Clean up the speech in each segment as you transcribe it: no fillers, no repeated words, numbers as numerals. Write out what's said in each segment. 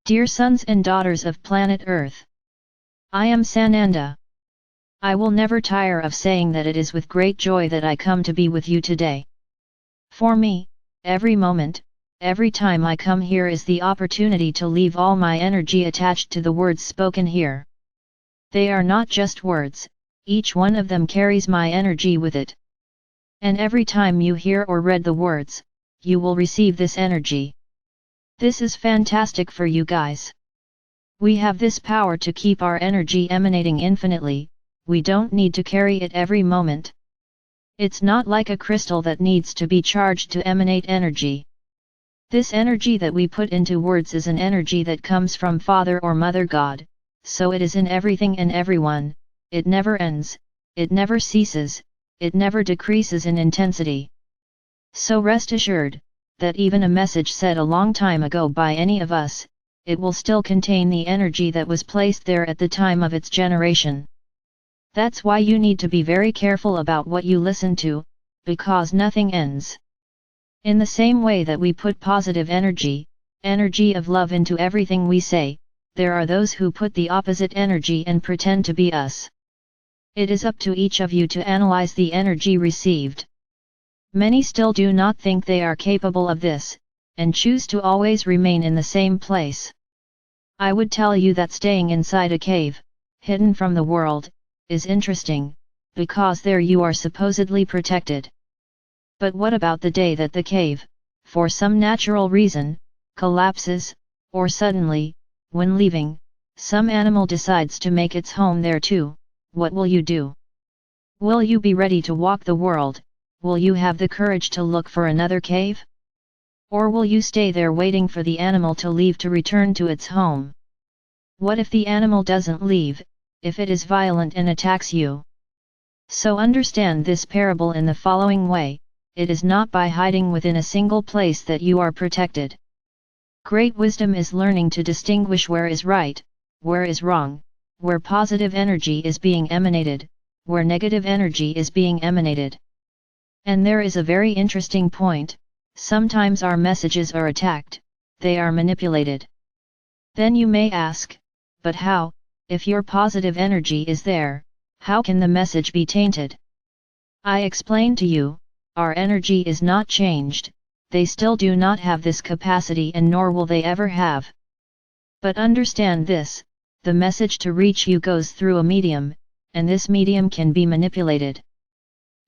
Dear sons and daughters of planet Earth, I am Sananda. I will never tire of saying that it is with great joy that I come to be with you today. For me, every moment, every time I come here is the opportunity to leave all my energy attached to the words spoken here. They are not just words, each one of them carries my energy with it. And every time you hear or read the words, you will receive this energy. This is fantastic for you guys. We have this power to keep our energy emanating infinitely, we don't need to carry it every moment. It's not like a crystal that needs to be charged to emanate energy. This energy that we put into words is an energy that comes from Father or Mother God, so it is in everything and everyone, it never ends, it never ceases, it never decreases in intensity. So rest assured, that even a message said a long time ago by any of us, it will still contain the energy that was placed there at the time of its generation. That's why you need to be very careful about what you listen to, because nothing ends. In the same way that we put positive energy of love into everything we say, there are those who put the opposite energy and pretend to be us. It is up to each of you to analyze the energy received. Many still do not think they are capable of this, and choose to always remain in the same place. I would tell you that staying inside a cave, hidden from the world, is interesting, because there you are supposedly protected. But what about the day that the cave, for some natural reason, collapses, or suddenly, when leaving, some animal decides to make its home there too, what will you do? Will you be ready to walk the world? Will you have the courage to look for another cave? Or will you stay there waiting for the animal to leave to return to its home? What if the animal doesn't leave, if it is violent and attacks you? So understand this parable in the following way, it is not by hiding within a single place that you are protected. Great wisdom is learning to distinguish where is right, where is wrong, where positive energy is being emanated, where negative energy is being emanated. And there is a very interesting point, sometimes our messages are attacked, they are manipulated. Then you may ask, but how, if your positive energy is there, how can the message be tainted? I explain to you, our energy is not changed, they still do not have this capacity and nor will they ever have. But understand this, the message to reach you goes through a medium, and this medium can be manipulated.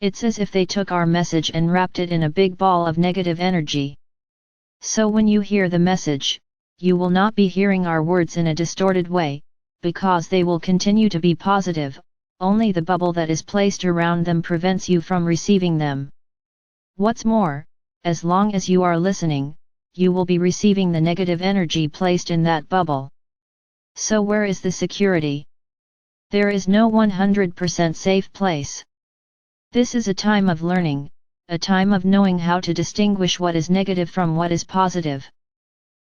It's as if they took our message and wrapped it in a big ball of negative energy. So when you hear the message, you will not be hearing our words in a distorted way, because they will continue to be positive, only the bubble that is placed around them prevents you from receiving them. What's more, as long as you are listening, you will be receiving the negative energy placed in that bubble. So where is the security? There is no 100% safe place. This is a time of learning, a time of knowing how to distinguish what is negative from what is positive.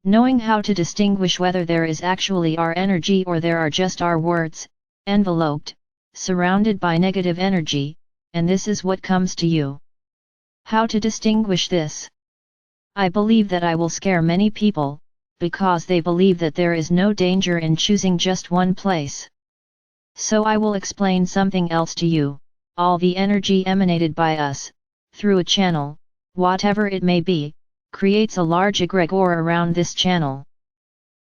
Knowing how to distinguish whether there is actually our energy or there are just our words, enveloped, surrounded by negative energy, and this is what comes to you. How to distinguish this? I believe that I will scare many people, because they believe that there is no danger in choosing just one place. So I will explain something else to you. All the energy emanated by us, through a channel, whatever it may be, creates a large egregore around this channel.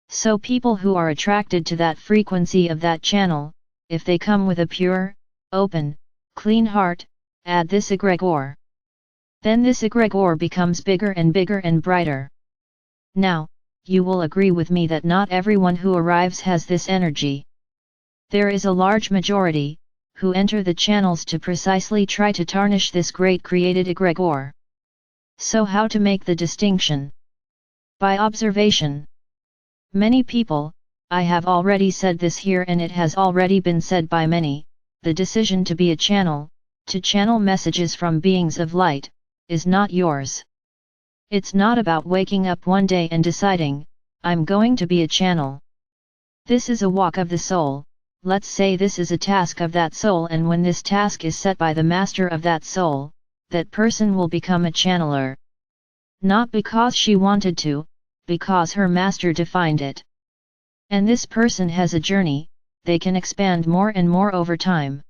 So people who are attracted to that frequency of that channel, if they come with a pure, open, clean heart, add this egregore. Then this egregore becomes bigger and bigger and brighter. Now, you will agree with me that not everyone who arrives has this energy. There is a large majority, who enter the channels to precisely try to tarnish this great created egregore. So how to make the distinction? By observation. Many people, I have already said this here and it has already been said by many, the decision to be a channel, to channel messages from beings of light, is not yours. It's not about waking up one day and deciding, I'm going to be a channel. This is a walk of the soul. Let's say this is a task of that soul, and when this task is set by the master of that soul, that person will become a channeler. Not because she wanted to, because her master defined it. And this person has a journey, they can expand more and more over time.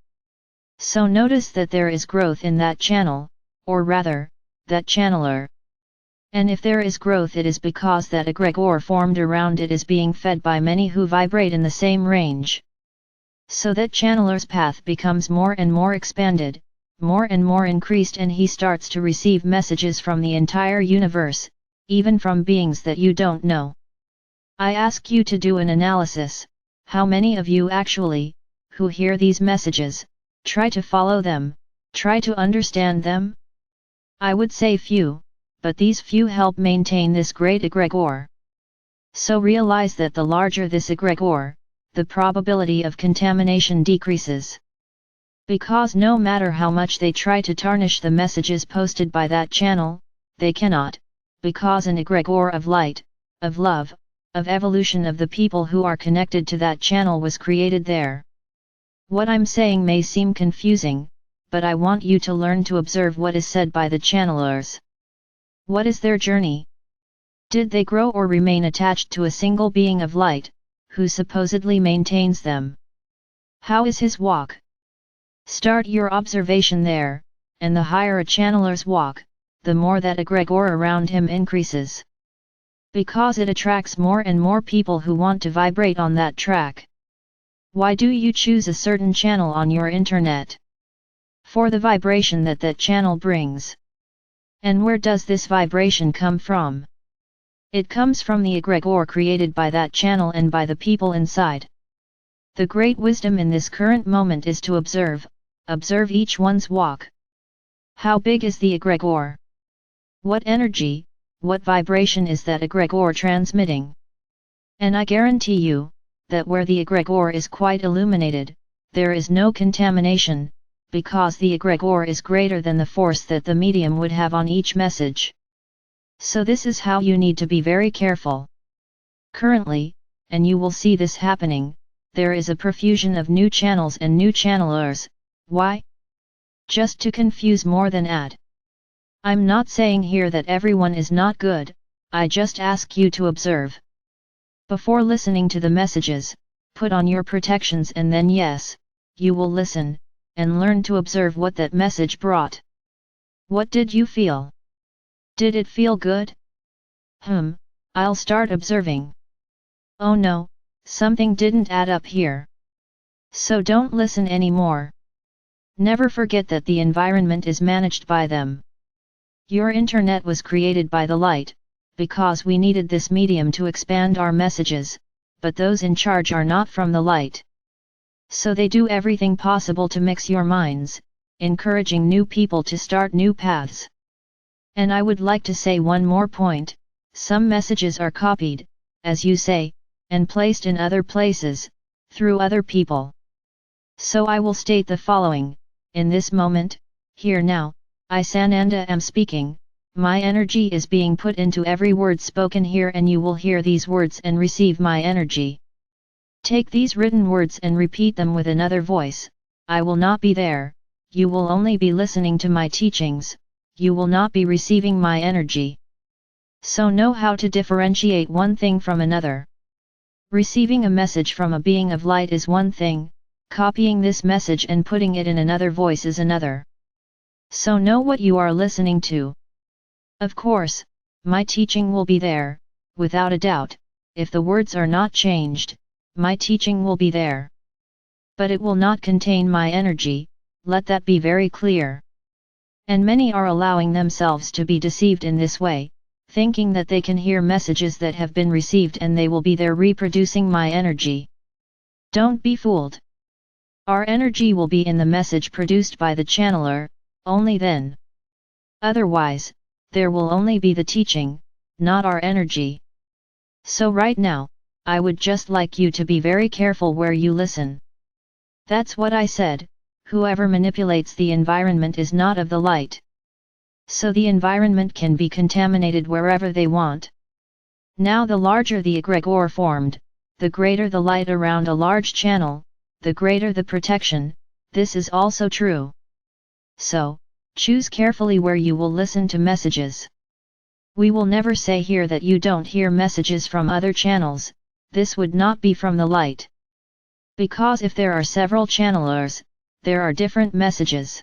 So notice that there is growth in that channel, or rather, that channeler. And if there is growth, it is because that egregore formed around it is being fed by many who vibrate in the same range. So that channeler's path becomes more and more expanded, more and more increased, and he starts to receive messages from the entire universe, even from beings that you don't know. I ask you to do an analysis. How many of you actually, who hear these messages, try to follow them, try to understand them? I would say few, but these few help maintain this great egregore. So realize that the larger this egregore, the probability of contamination decreases. Because no matter how much they try to tarnish the messages posted by that channel, they cannot, because an egregore of light, of love, of evolution of the people who are connected to that channel was created there. What I'm saying may seem confusing, but I want you to learn to observe what is said by the channelers. What is their journey? Did they grow or remain attached to a single being of light, who supposedly maintains them? How is his walk? Start your observation there, and the higher a channeler's walk, the more that egregore around him increases. Because it attracts more and more people who want to vibrate on that track. Why do you choose a certain channel on your internet? For the vibration that that channel brings. And where does this vibration come from? It comes from the egregore created by that channel and by the people inside. The great wisdom in this current moment is to observe each one's walk. How big is the egregore? What energy, what vibration is that egregore transmitting? And I guarantee you, that where the egregore is quite illuminated, there is no contamination, because the egregore is greater than the force that the medium would have on each message. So this is how you need to be very careful. Currently, and you will see this happening, there is a profusion of new channels and new channelers. Why? Just to confuse more than add. I'm not saying here that everyone is not good, I just ask you to observe. Before listening to the messages, put on your protections and then yes, you will listen, and learn to observe what that message brought. What did you feel? Did it feel good? I'll start observing. Oh no, something didn't add up here. So don't listen anymore. Never forget that the environment is managed by them. Your internet was created by the light, because we needed this medium to expand our messages, but those in charge are not from the light. So they do everything possible to mix your minds, encouraging new people to start new paths. And I would like to say one more point, some messages are copied, as you say, and placed in other places, through other people. So I will state the following, in this moment, here now, I Sananda am speaking, my energy is being put into every word spoken here and you will hear these words and receive my energy. Take these written words and repeat them with another voice, I will not be there, you will only be listening to my teachings, you will not be receiving my energy. So know how to differentiate one thing from another. Receiving a message from a being of light is one thing, copying this message and putting it in another voice is another. So know what you are listening to. Of course, my teaching will be there, without a doubt, if the words are not changed, my teaching will be there. But it will not contain my energy, let that be very clear. And many are allowing themselves to be deceived in this way, thinking that they can hear messages that have been received and they will be there reproducing my energy. Don't be fooled. Our energy will be in the message produced by the channeler, only then. Otherwise, there will only be the teaching, not our energy. So right now, I would just like you to be very careful where you listen. That's what I said, whoever manipulates the environment is not of the light. So the environment can be contaminated wherever they want. Now the larger the egregore formed, the greater the light around a large channel, the greater the protection, this is also true. So, choose carefully where you will listen to messages. We will never say here that you don't hear messages from other channels, this would not be from the light. Because if there are several channelers, there are different messages.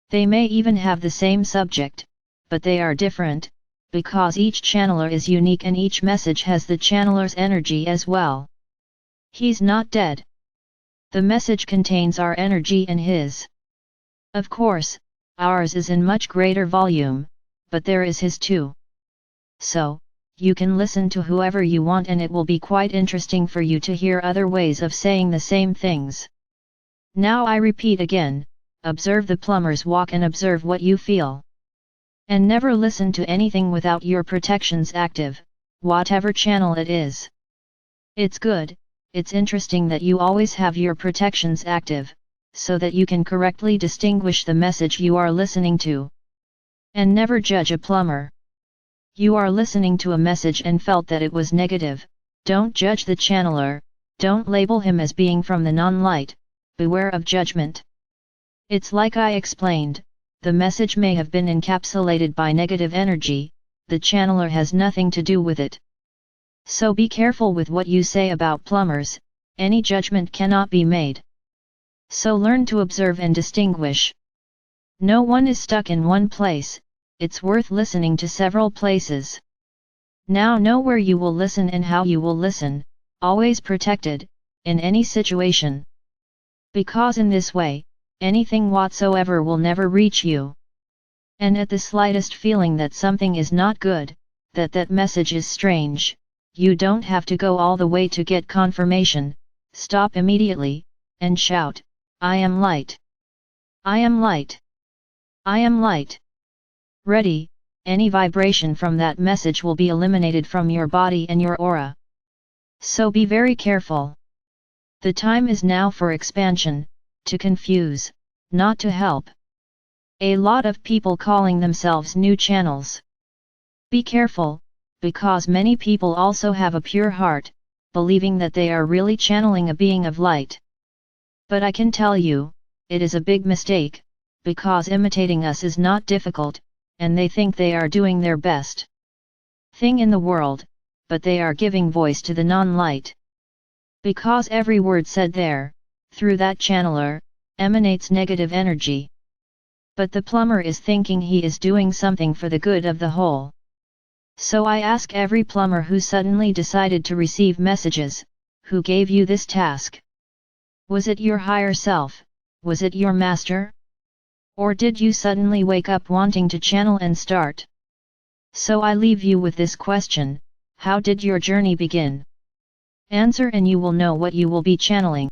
They may even have the same subject, but they are different, because each channeler is unique and each message has the channeler's energy as well. He's not dead. The message contains our energy and his. Of course, ours is in much greater volume, but there is his too. So, you can listen to whoever you want and it will be quite interesting for you to hear other ways of saying the same things. Now I repeat again, observe the plumber's walk and observe what you feel. And never listen to anything without your protections active, whatever channel it is. It's good, it's interesting that you always have your protections active, so that you can correctly distinguish the message you are listening to. And never judge a plumber. You are listening to a message and felt that it was negative, don't judge the channeler, don't label him as being from the non-light, beware of judgment. It's like I explained, the message may have been encapsulated by negative energy, the channeler has nothing to do with it. So be careful with what you say about plumbers, any judgment cannot be made. So learn to observe and distinguish. No one is stuck in one place, it's worth listening to several places. Now know where you will listen and how you will listen, always protected, in any situation. Because in this way, anything whatsoever will never reach you. And at the slightest feeling that something is not good, that message is strange, you don't have to go all the way to get confirmation, stop immediately, and shout, I am light. I am light. I am light. Ready, any vibration from that message will be eliminated from your body and your aura. So be very careful. The time is now for expansion, to confuse, not to help. A lot of people calling themselves new channels. Be careful, because many people also have a pure heart, believing that they are really channeling a being of light. But I can tell you, it is a big mistake, because imitating us is not difficult, and they think they are doing their best thing in the world, but they are giving voice to the non-light. Because every word said there, through that channeler, emanates negative energy. But the plumber is thinking he is doing something for the good of the whole. So I ask every plumber who suddenly decided to receive messages, who gave you this task? Was it your higher self? Was it your master? Or did you suddenly wake up wanting to channel and start? So I leave you with this question, how did your journey begin? Answer and you will know what you will be channeling.